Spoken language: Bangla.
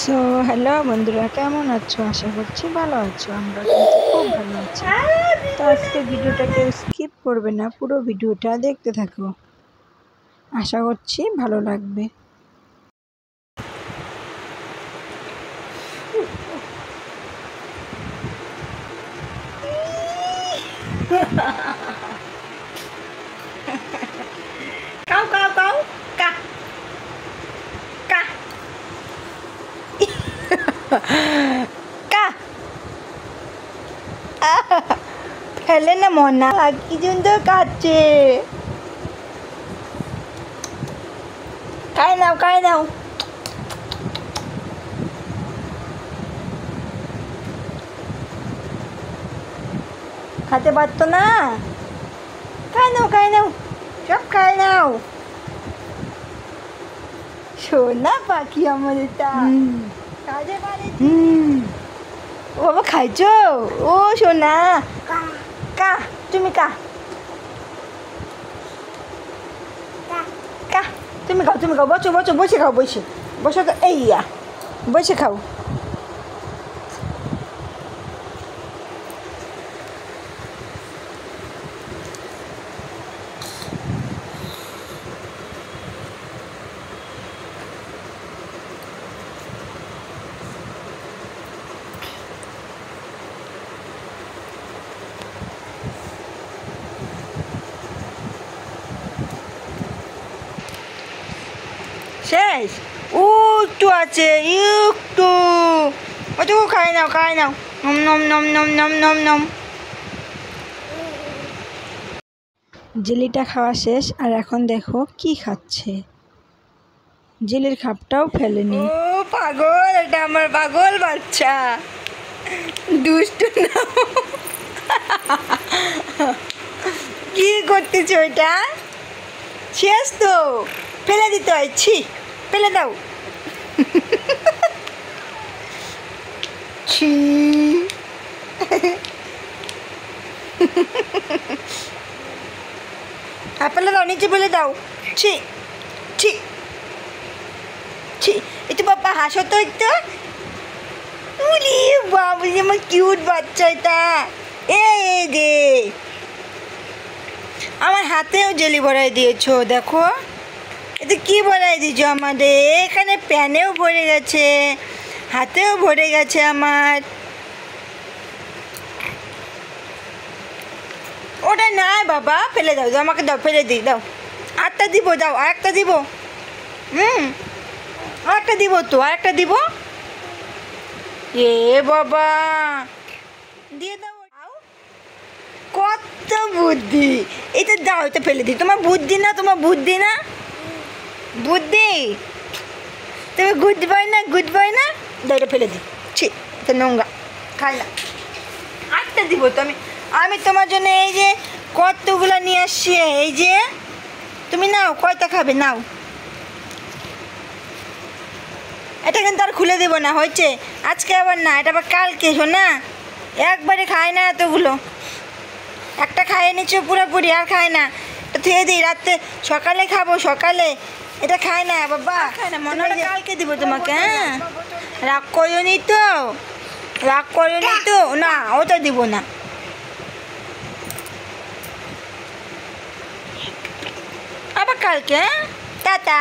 সো হ্যালো বন্ধুরা, কেমন আছো? আশা করছি ভালো আছো। আমরা কিন্তু খুব ভালো আছি। তো আজকে ভিডিওটা কেউ স্কিপ করবে না, পুরো ভিডিওটা দেখতে থাকো, আশা করছি ভালো লাগবে। Câu câu câu Cà Cà Cà ফেলে না মনা, কি সুন্দর কাটছে। খাই নাও খেতে পারতো না। খাই নাও সব খাই নাও। সোনা পাখি আমাদের তা কাজে পারেছি। ও বাবা খাইছো? ও সোনা কা তুমি কা কা তুমি খাও বসো বসে খাও, বসো তো, এই বসে খাও। শেষ? একটু আছে, একটু ওটুকু খাই নাও নম নম নম নম নম নম। জেলিটা খাওয়া শেষ, আর এখন দেখো কি খাচ্ছে। জেলির খাপটাও ফেলেনি। ও পাগল, এটা আমার পাগল বাচ্চা, দুষ্ট না। কি করতেছ ওইটা? শেষ তো, ফেলে দিতে হয়। ছি, ফেলে দাও। ছি, ফেলে দাও, নিচে ফেলে দাও। ছি ছি ছি, একটু বাবা হাসো তো একটু। উলি বাবা, আমার কিউট বাচ্চা এটা। এই রে, আমার হাতেও জেলি ভরাই দিয়েছো, দেখো এটা কি ভরাই দিয়েছো আমাদের। এখানে প্যানেও ভরে গেছে, হাতেও ভরে গেছে আমার। ওটা নাই বাবা, ফেলে দাও, আমাকে দাও, ফেলে দিই, দাও। আরেকটা দিব, দাও, আরেকটা দিব। আরেকটা দিব তো, আরেকটা দিব। এ বাবা, দিয়ে দাও। কত বুদ্ধি! এটা দাও, এটা ফেলে দিই। তোমার বুদ্ধি না বুদ্ধি তুমি গুড বয় না। দাও, এটা ফেলে দিই। ছি, এটা নোংরা, খাই না। আরেকটা দিব তো আমি তোমার জন্য এই যে কতগুলো নিয়ে আসছি। এই যে তুমি নাও, কয়টা খাবে নাও। এটা কিন্তু আর খুলে দেবো না, হয়েছে আজকে আবার না, এটা আবার কালকে। শোনা, একবারে খায় না এতগুলো, একটা খাইয়ে নিচ্ছ পুরোপুরি, আর খায় না। এটা ধুয়ে দিই, রাত্রে সকালে খাবো, সকালে। এটা খায় না বাবা, খায় না, মনে হয় কালকে দিব তোমাকে। হ্যাঁ, রাগ করোনি তো? না, ওটা দিব না। আবার কালকে। হ্যাঁ, টাটা।